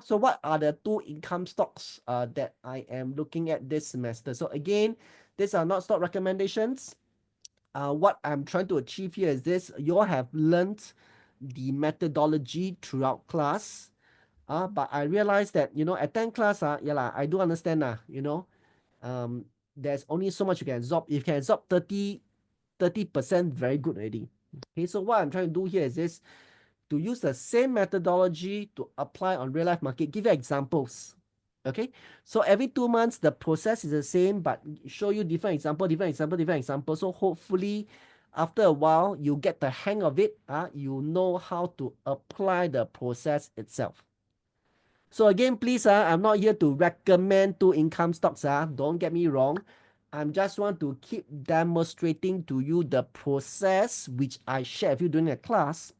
So what are the two income stocks that I am looking at this semester? So again, these are not stock recommendations. What I'm trying to achieve here is this: you all have learned the methodology throughout class. But I realized that attend class, yeah lah, I do understand um, there's only so much you can absorb. If you can absorb 30%, very good already. Okay, so what I'm trying to do here is this: to use the same methodology to apply on real life market. Give you examples. Okay, so every 2 months the process is the same, but show you different example, different example, different example. So hopefully after a while you get the hang of it. You know how to apply the process itself. So again, please, I'm not here to recommend two income stocks. Don't get me wrong. I'm just want to keep demonstrating to you the process which I share with you during the class.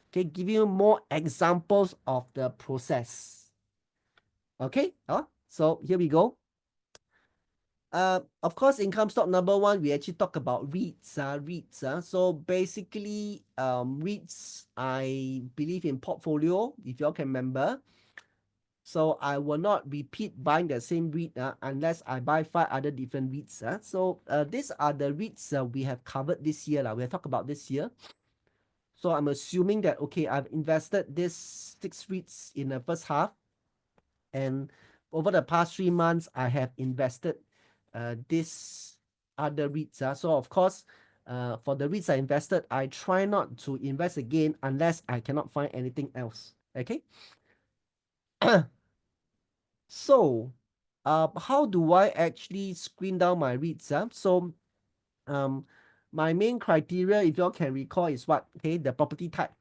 Okay, give you more examples of the process. Okay, so here we go. Of course, income stock number one, we actually talk about REITs. REITs. So basically, REITs, I believe in portfolio, if y'all can remember. So I will not repeat buying the same REIT unless I buy 5 other different REITs. So these are the REITs we have covered this year. We have talked about this year. So I'm assuming that, okay, I've invested this 6 REITs in the first half. And over the past 3 months, I have invested this other REITs. So of course, for the REITs I invested, I try not to invest again unless I cannot find anything else. Okay. So, how do I actually screen down my REITs? So, um, my main criteria, if you all can recall, is what? Okay, the property type.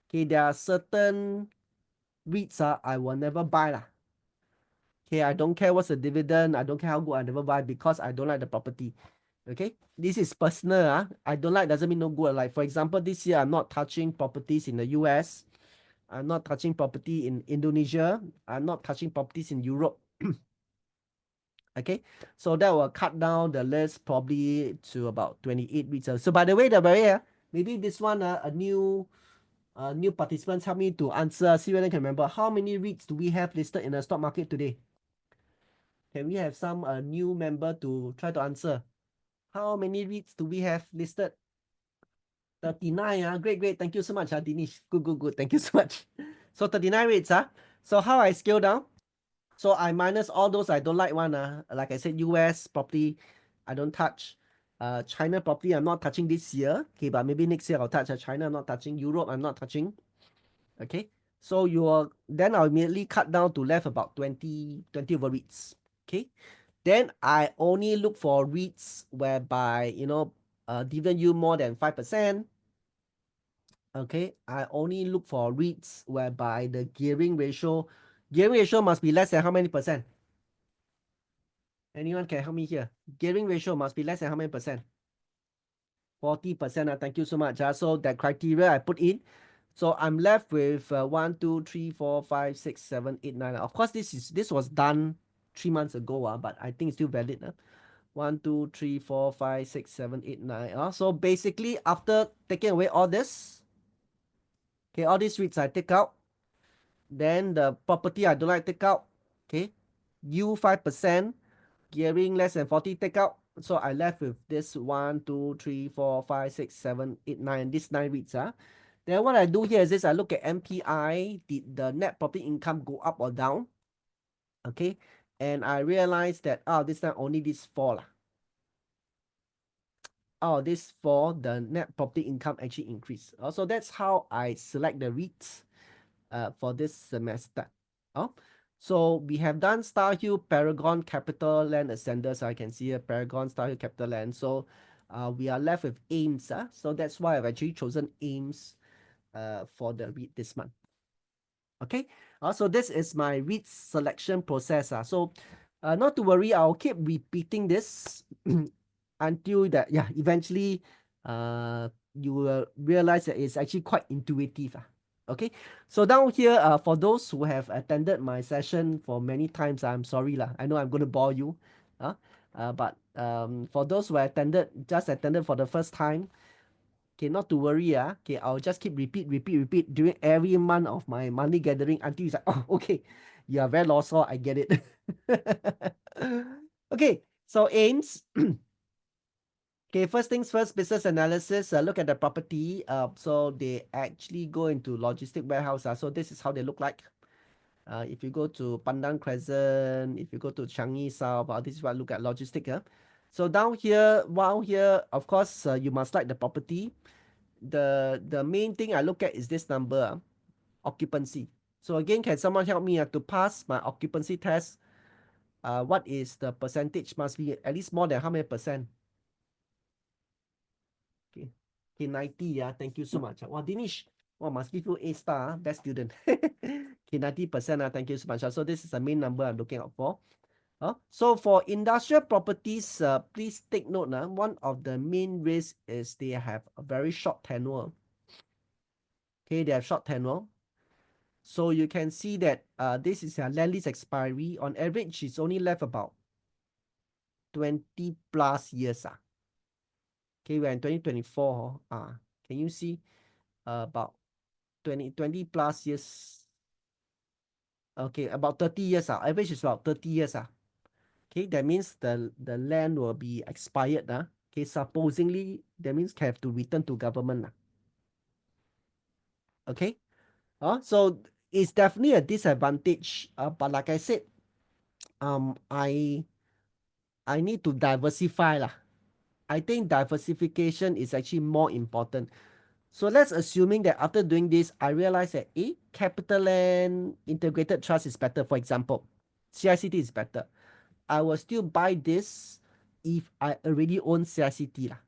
Okay, there are certain REITs I will never buy lah. Okay, I don't care what's the dividend. I don't care how good. I never buy because I don't like the property. Okay, this is personal. I don't like doesn't mean no good. Like for example, this year I'm not touching properties in the US. I'm not touching property in Indonesia. I'm not touching properties in Europe. Okay, so that will cut down the list probably to about 28 REITs. So by the way, maybe this one a new participants help me to answer. See whether I can remember how many REITs do we have listed in the stock market today. Can we have some new member to try to answer? How many REITs do we have listed? 39. Great. Thank you so much, Dinish. Good. Thank you so much. So 39 REITs. So how I scale down? So I minus all those I don't like one. Like I said, US property, I don't touch. China property, I'm not touching this year. Okay, but maybe next year I'll touch. China, I'm not touching. Europe, I'm not touching. Okay, so then I'll immediately cut down to left about 20 over REITs. Okay, then I only look for REITs whereby dividend yield more than 5%. Okay, I only look for REITs whereby the gearing ratio must be less than how many percent? Anyone can help me here? Gearing ratio must be less than how many percent? 40%. Thank you so much. So that criteria I put in. So I'm left with 1, 2, 3, 4, 5, 6, 7, 8, 9. Of course, this was done 3 months ago, but I think it's still valid. 1, 2, 3, 4, 5, 6, 7, 8, 9. So basically, after taking away all this, okay, all these REITs I take out. Then the property I don't like take out. Okay, you 5%. Gearing less than 40 take out. So I left with this 1, 2, 3, 4, 5, 6, 7, 8, 9. These 9 REITs. Then what I do here is this: I look at MPI. Did the net property income go up or down? Okay, and I realized that this time only these 4 lah. These 4, the net property income actually increased. So that's how I select the REITs for this semester. So we have done Star Hill, Paragon, Capital Land, Ascender. So I can see here Paragon, Star Hill, Capital Land. So we are left with AIMS. So that's why I've actually chosen AIMS for the REIT this month. Okay. So this is my REIT selection process. So not to worry, I'll keep repeating this until that, eventually you will realize that it's actually quite intuitive. Okay, so down here, for those who have attended my session for many times, I'm sorry lah. I know I'm going to bore you, but for those who just attended for the first time, Okay, not to worry, okay, I'll just keep repeat during every month of my money gathering until it's like, oh, okay, you are very lost, so I get it. Okay, so aims. Okay, first things first, business analysis. Look at the property. So they actually go into logistic warehouse. So this is how they look like. If you go to Pandan Crescent, if you go to Changi South, this is what I look at logistic. So down here, of course, you must like the property. The main thing I look at is this number, occupancy. So again, can someone help me to pass my occupancy test? What is the percentage? Must be at least more than how many percent? Okay, okay, 90. Yeah, thank you so much. Wow, Dinish, wow, must give you A star, best student. Okay, 90%. Thank you so much. So this is the main number I'm looking out for. So for industrial properties, please take note. One of the main risks is they have a very short tenure. Okay, they have short tenure. So you can see that this is a land lease expiry. On average, it's only left about 20 plus years. Okay, we're in 2024. Can you see about 20 plus years? Okay, about 30 years. Average is about 30 years. Okay, that means the land will be expired. Okay, supposedly, that means have to return to government. Okay, so it's definitely a disadvantage. But like I said, um, I I need to diversify lah. I think diversification is actually more important. So let's assuming that after doing this, I realize that Capital Land Integrated Trust is better. For example, CICT is better. I will still buy this if I already own CICT lah.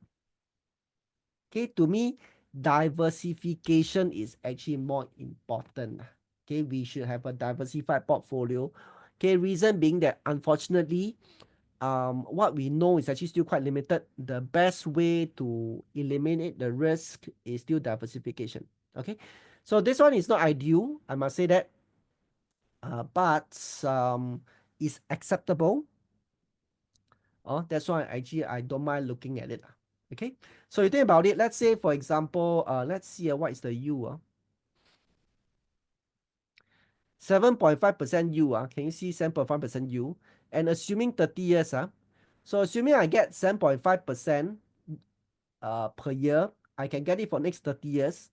Okay, to me, diversification is actually more important. Okay, we should have a diversified portfolio. Okay, reason being that unfortunately, what we know is actually still quite limited. The best way to eliminate the risk is still diversification. Okay, so this one is not ideal, I must say that, but it's acceptable. That's why actually I don't mind looking at it. Okay, so you think about it. Let's say, for example, let's see what is the yield. 7.5% yield. Can you see 7.5% yield? And assuming 30 years. So assuming I get 7.5% per year, I can get it for next 30 years.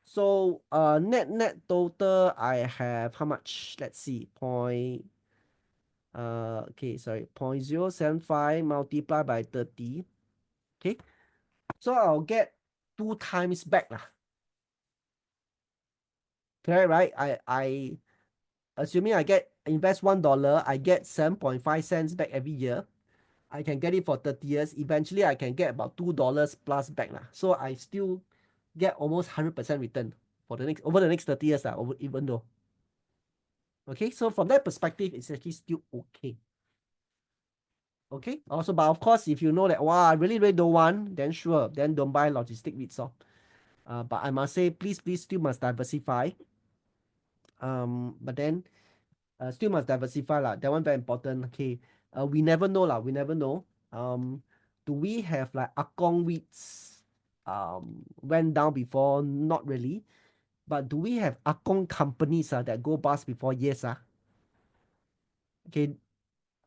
So net total, I have how much? Let's see, okay, sorry, 0.075 multiplied by 30. Okay, so I'll get 2 times back lah. Correct, right? I assuming I invest $1, I get 7.5 cents back every year. I can get it for 30 years. Eventually, I can get about $2 plus back lah. So I still get almost 100% return for over the next 30 years even though. Okay, so from that perspective, it's actually still okay. Okay, also, but of course, if you know that, wow, I really, really don't want, then sure, then don't buy logistic REITs. But I must say, please still must diversify. But then still must diversify lah. That one very important. Okay, we never know lah. We never know. Do we have like Akong REITs went down before? Not really. But do we have Akong companies that go bust before? Yes. Okay.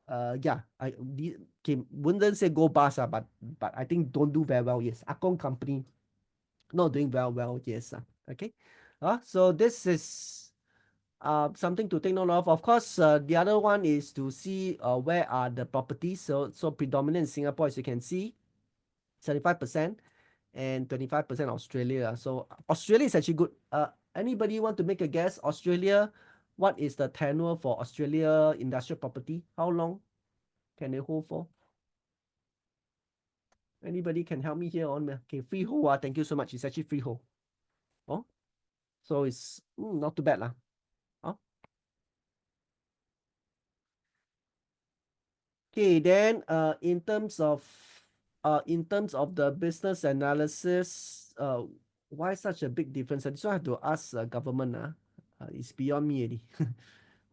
Yeah. Okay, wouldn't say go bust but I think don't do very well. Yes. Akong company not doing very well. Yes. Okay. So this is something to take note of. Of course, the other one is to see where are the properties. So predominant in Singapore, as you can see, 75% and 25% Australia. So Australia is actually good. Anybody want to make a guess? Australia, what is the tenure for Australia industrial property? How long can they hold for? Anybody can help me here on? Okay, freehold. Thank you so much. It's actually freehold. Oh, so it's not too bad lah. Oh. Okay, then in terms of the business analysis, why such a big difference? This one I have to ask government. It's beyond me already.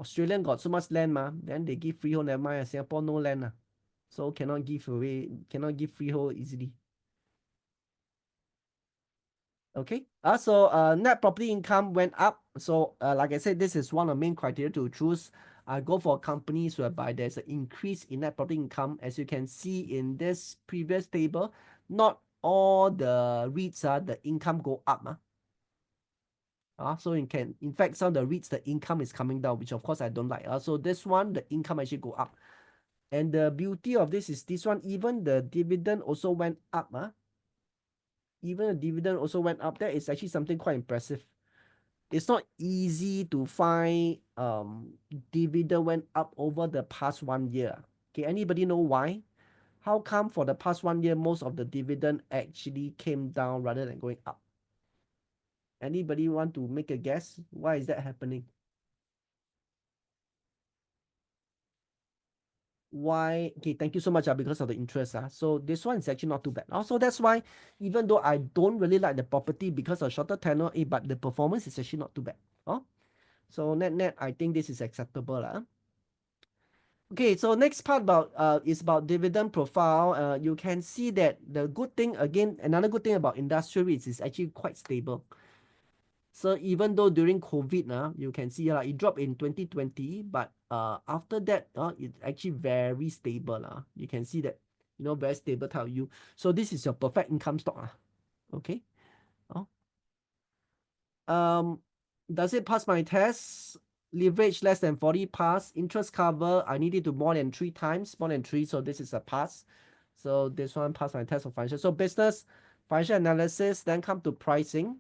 Australian got so much land, then they give freehold, never mind. Singapore no land. So cannot give freehold easily. Okay. So net property income went up. So like I said, this is one of the main criteria to choose. I go for companies whereby there's an increase in net property income. As you can see in this previous table, not all the REITs the income go up. So you can, in fact, some of the REITs, the income is coming down, which of course I don't like. So this one, the income actually go up. And the beauty of this is this one, even the dividend also went up. Even the dividend also went up. That is actually something quite impressive. It's not easy to find dividend went up over the past 1 year. Okay, anybody know why? How come for the past 1 year most of the dividend actually came down rather than going up? Anybody want to make a guess? Why is that happening? Why? Okay, thank you so much because of the interest. So this one is actually not too bad. Also, that's why even though I don't really like the property because of shorter tenure, but the performance is actually not too bad. So net, I think this is acceptable. Okay, so next part about is about dividend profile. You can see that the good thing again, another good thing about industrial REITs is actually quite stable. So even though during COVID, you can see it dropped in 2020, but after that, it's actually very stable. You can see that, very stable type of you. So this is your perfect income stock. Okay. Oh. Um, does it pass my test? Leverage less than 40 pass. Interest cover, I need it to more than 3 times, more than 3. So this is a pass. So this one pass my test of financial. So business, financial analysis, then come to pricing.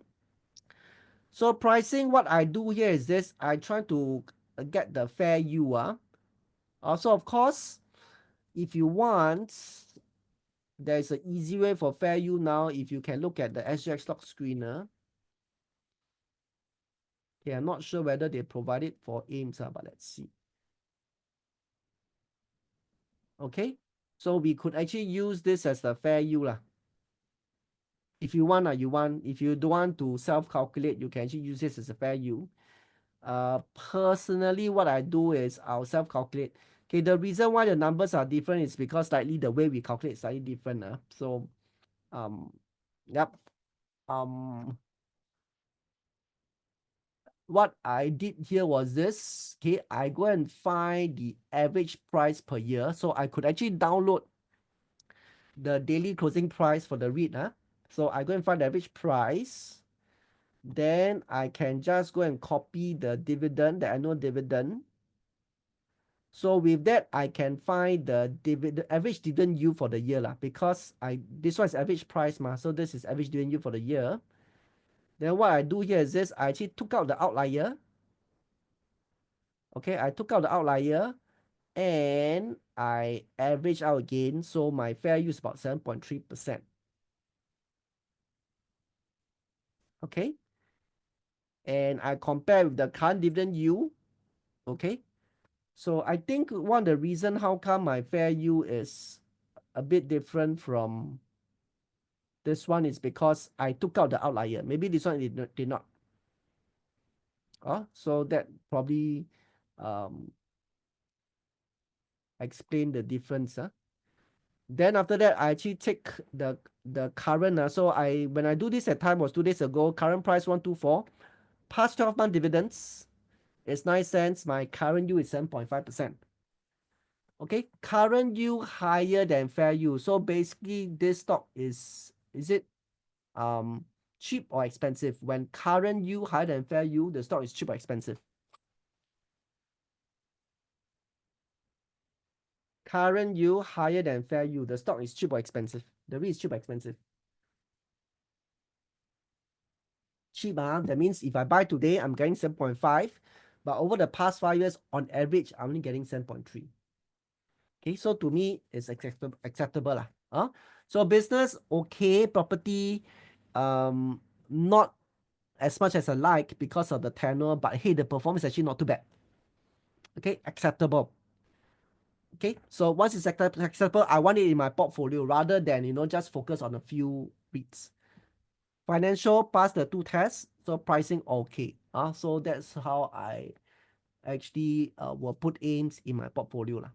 So pricing, what I do here is this. I try to get the fair yield. Also, of course, if you want, there's an easy way for fair yield now. If you can look at the SGX stock screener. Okay, I'm not sure whether they provide it for AIMS, but let's see. Okay, so we could actually use this as the fair yield. If you want, you want. If you don't want to self-calculate, you can actually use this as a fair yield. Personally, what I do is I'll self-calculate. Okay, the reason why the numbers are different is because slightly the way we calculate is slightly different. So, yep. What I did here was this. Okay, I go and find the average price per year. So I could actually download the daily closing price for the REIT. So I go and find the average price. Then I can just go and copy the dividend, the annual dividend. So with that, I can find the average dividend yield for the year because this one is average price so this is average dividend yield for the year. Then what I do here is this. I actually took out the outlier. Okay, I took out the outlier and I average out again. So my fair yield is about 7.3%. Okay, and I compare with the current dividend yield. Okay, so I think one of the reason how come my fair yield is a bit different from this one is because I took out the outlier. Maybe this one did not. So that probably explain the difference. Then after that, I actually take the current. So when I do this at time was 2 days ago. Current price 124. Past 12-month dividends is 9 cents. My current yield is 7.5%. Okay, current yield higher than fair yield. So basically, this stock is it cheap or expensive? When current yield higher than fair yield, the stock is cheap or expensive? Current yield higher than fair yield, the stock is cheap or expensive? The REIT is cheap or expensive? Cheap, that means if I buy today, I'm getting 7.5, but over the past 5 years, on average, I'm only getting 7.3. Okay, so to me, it's acceptable lah. So business, okay. Property, not as much as I like because of the tenure, but hey, the performance is actually not too bad. Okay, acceptable. Okay, so once it's acceptable, I want it in my portfolio rather than just focus on a few REITs. Financial pass the 2 tests, so pricing okay. So that's how I actually will put AIMS in my portfolio lah.